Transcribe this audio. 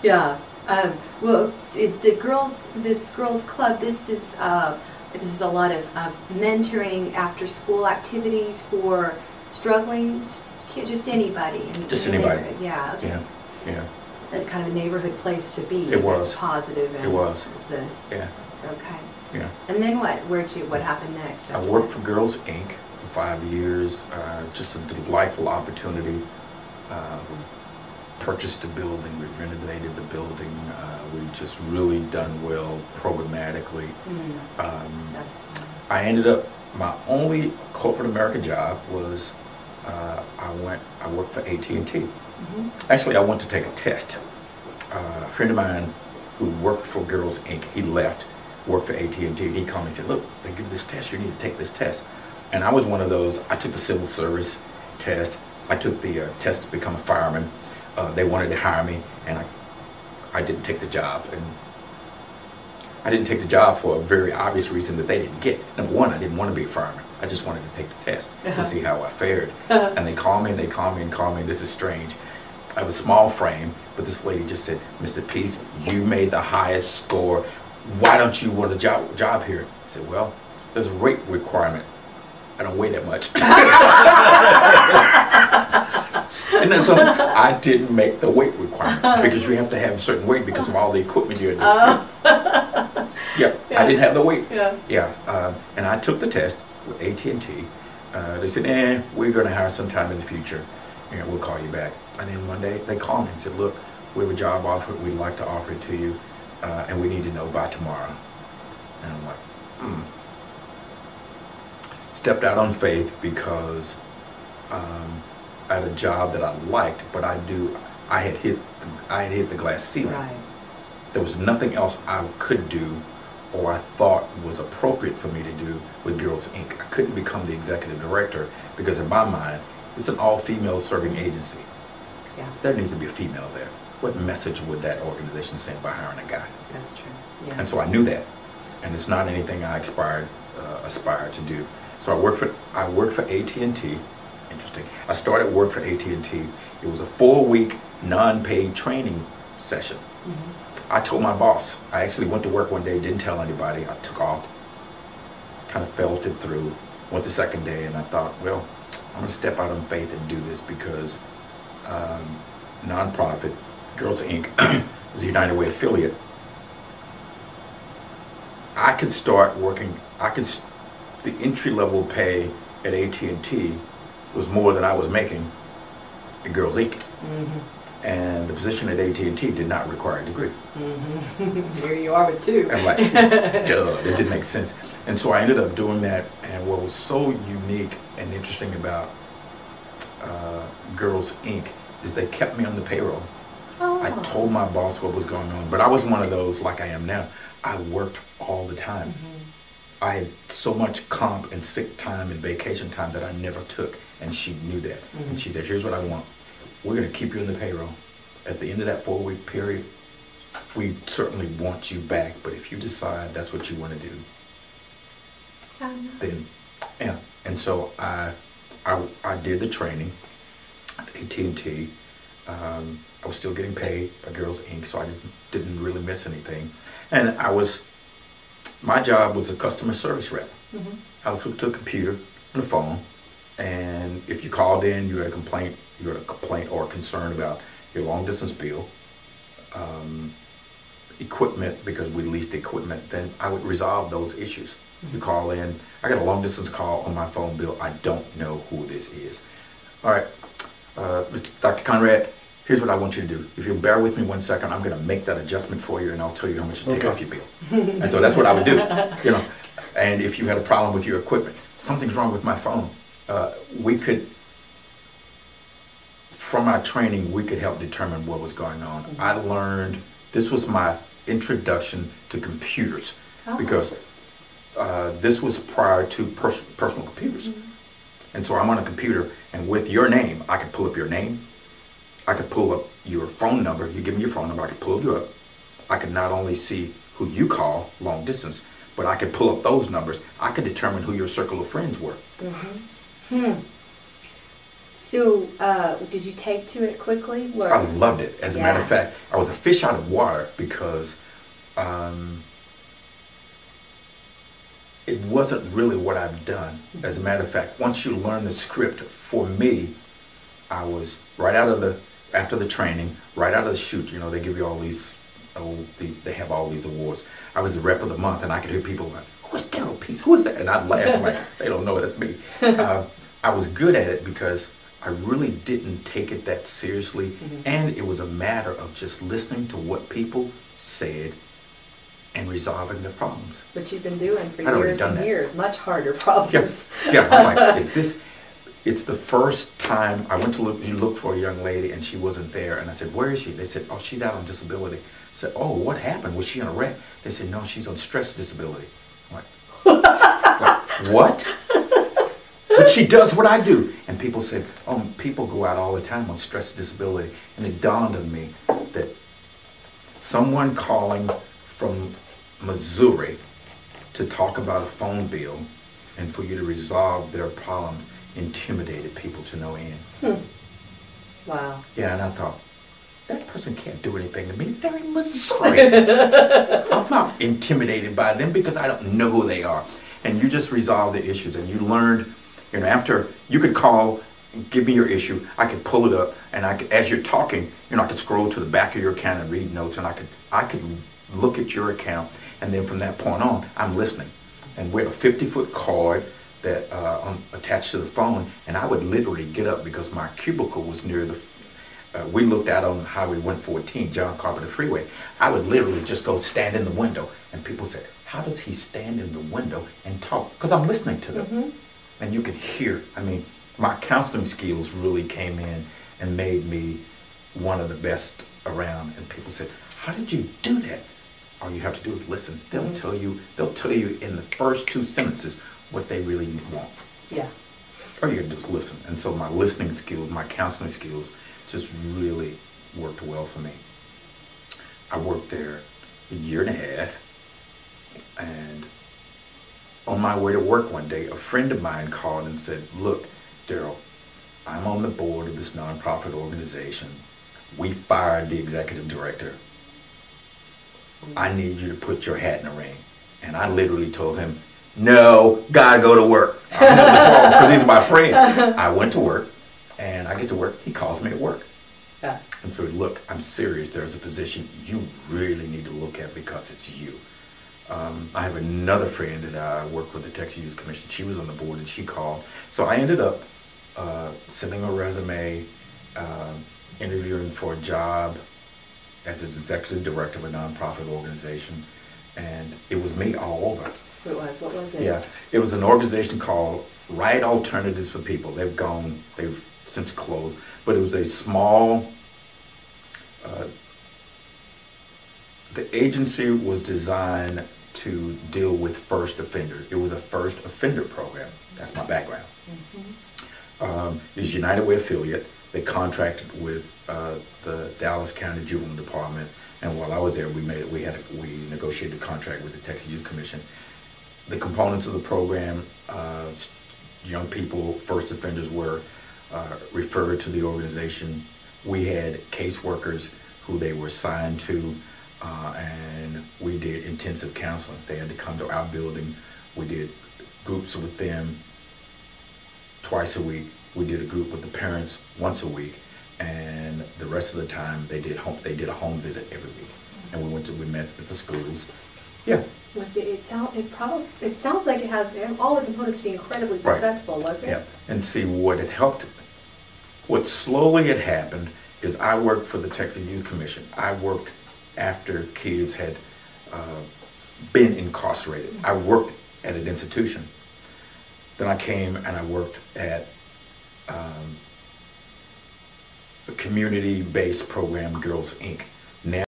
Yeah. Well, this girls club, this is a lot of mentoring after school activities for struggling just anybody. Just anybody. Yeah. Okay. Yeah. Yeah. That kind of a neighborhood place to be. It was. Positive. And it was. Yeah. Okay. Yeah. And then what? What happened next? I worked for Girls Inc. for 5 years. Just a delightful opportunity. Purchased the building. We renovated the building. We just really done well programmatically. I ended up, my only corporate America job was I worked for AT&T. Actually, I went to take a test. A friend of mine who worked for Girls Inc., he left, worked for AT&T. He called me and said, look, they give you this test, you need to take this test. And I was one of those, I took the civil service test, I took the test to become a fireman. They wanted to hire me, and I didn't take the job. And I didn't take the job for a very obvious reason that they didn't get. Number one, I didn't want to be a fireman. I just wanted to take the test to see how I fared. And they called me, and they called me, and called me. This is strange. I have a small frame, but this lady just said, Mr. Peace, you made the highest score. Why don't you want a job here? I said, well, there's a weight requirement. I don't weigh that much. And then so I didn't make the weight requirement because you have to have a certain weight because of all the equipment you're doing. Yeah, I didn't have the weight. And I took the test with AT&T. They said, we're going to hire sometime in the future. We'll call you back. And then one day they called me and said, look, we have a job offer. We'd like to offer it to you, and we need to know by tomorrow. And I'm like, Stepped out on faith because I had a job that I liked, but I had hit the glass ceiling. Right. There was nothing else I could do or I thought was appropriate for me to do with Girls Inc. I couldn't become the executive director because in my mind, it's an all-female serving agency. Yeah. There needs to be a female there. What message would that organization send by hiring a guy? That's true. Yeah. And so I knew that, and it's not anything I aspired to do. So I worked for AT&T. Interesting. I started work for AT&T. It was a 4-week non-paid training session. I told my boss. I actually went to work one day, didn't tell anybody. I took off, kind of felt it through. Went the second day, and I thought, well, I'm going to step out on faith and do this because nonprofit, Girls Inc. was a United Way affiliate. I could start working. The entry-level pay at AT&T was more than I was making at Girls Inc. And the position at AT&T did not require a degree. Here you are with two. I'm like, duh, that didn't make sense. And so I ended up doing that, and what was so unique and interesting about Girls Inc. is they kept me on the payroll. I told my boss what was going on, but I was one of those, like I am now, I worked all the time. I had so much comp and sick time and vacation time that I never took, and she knew that. And she said, here's what I want. We're going to keep you in the payroll. At the end of that 4-week period, we certainly want you back, but if you decide that's what you want to do, then, yeah. And so I did the training at AT&T. I was still getting paid by Girls Inc., so I didn't really miss anything. And my job was a customer service rep. I was hooked to a computer and a phone, and if you called in, you had a complaint or a concern about your long distance bill, equipment, because we leased equipment, then I would resolve those issues. You call in, I got a long distance call on my phone bill, I don't know who this is. All right, Dr. Conrad, here's what I want you to do. If you'll bear with me 1 second, I'm going to make that adjustment for you, and I'll tell you how much to take off your bill. And so that's what I would do, And if you had a problem with your equipment, something's wrong with my phone, from our training, we could help determine what was going on. I learned, this was my introduction to computers, because this was prior to personal computers. And so I'm on a computer, and with your name, I could pull up your name. I could pull up your phone number. You give me your phone number, I could pull you up. I could not only see who you call long distance, but I could pull up those numbers. I could determine who your circle of friends were. So, did you take to it quickly? I loved it. As a matter of Yeah. fact, I was a fish out of water because it wasn't really what I've done. As a matter of fact, once you learn the script, for me, I was right out of after the training, right out of the chute, you know, they give you all they have all these awards. I was the rep of the month, and I could hear people like, who is Derryle Peace? Who is that? And I'd laugh, I'm like, they don't know that's me. I was good at it because I really didn't take it that seriously, and it was a matter of just listening to what people said and resolving their problems. What you've been doing for I'd already years done and that. years, much harder problems. Yeah, I'm like, it's the first time I went to look for a young lady and she wasn't there, and I said, where is she? They said, oh, she's out on disability. I said, oh, what happened? Was she in a wreck? They said, no, she's on stress disability. I'm like, what? But she does what I do. And people said, oh, people go out all the time on stress disability. And it dawned on me that someone calling from Missouri to talk about a phone bill and for you to resolve their problems intimidated people to no end. Wow. Yeah, and I thought, that person can't do anything to me. They're in Missouri. I'm not intimidated by them because I don't know who they are. And you just resolve the issues, and you learned, you know, after you could call, give me your issue, I could pull it up, and I could, as you're talking, you know, I could scroll to the back of your account and read notes, and I could look at your account, and then from that point on, I'm listening. And we had a 50-foot cord that attached to the phone, and I would literally get up because my cubicle was near the. We looked out on Highway 114, John Carpenter Freeway. I would literally just go stand in the window, and people said, how does he stand in the window and talk? Because I'm listening to them. And you could hear, I mean, my counseling skills really came in and made me one of the best around. And people said, how did you do that? All you have to do is listen. They'll tell you in the first 2 sentences what they really want. Yeah. All you gotta do is listen. And so my listening skills, my counseling skills just really worked well for me. I worked there a year and a half, and on my way to work one day, a friend of mine called and said, look, Derryle, I'm on the board of this nonprofit organization. We fired the executive director. I need you to put your hat in the ring. And I literally told him, no, gotta go to work. I'm on the phone because he's my friend. I went to work, and I get to work. He calls me at work. Yeah. And so, look, I'm serious. There's a position you really need to look at because it's you. I have another friend that I work with, the Texas Youth Commission. She was on the board, and she called. So I ended up sending a resume, interviewing for a job as an executive director of a nonprofit organization, and it was me all over. It was. What was it? Yeah, it was an organization called Right Alternatives for People. They've since closed, but it was a small. The agency was designed to deal with first offenders. It was a first offender program. That's my background. It was United Way affiliate. They contracted with the Dallas County Juvenile Department, and while I was there, we negotiated a contract with the Texas Youth Commission. The components of the program, young people, first offenders were referred to the organization. We had caseworkers who they were assigned to, and we did intensive counseling. They had to come to our building. We did groups with them twice a week. We did a group with the parents once a week, and the rest of the time they did a home visit every week. And we met at the schools. Yeah. It sounds like it has all the components to be incredibly successful, wasn't it? Yeah. And see what it helped. What slowly had happened is I worked for the Texas Youth Commission. I worked after kids had been incarcerated. I worked at an institution. Then I came and I worked at a community-based program, Girls Inc. Now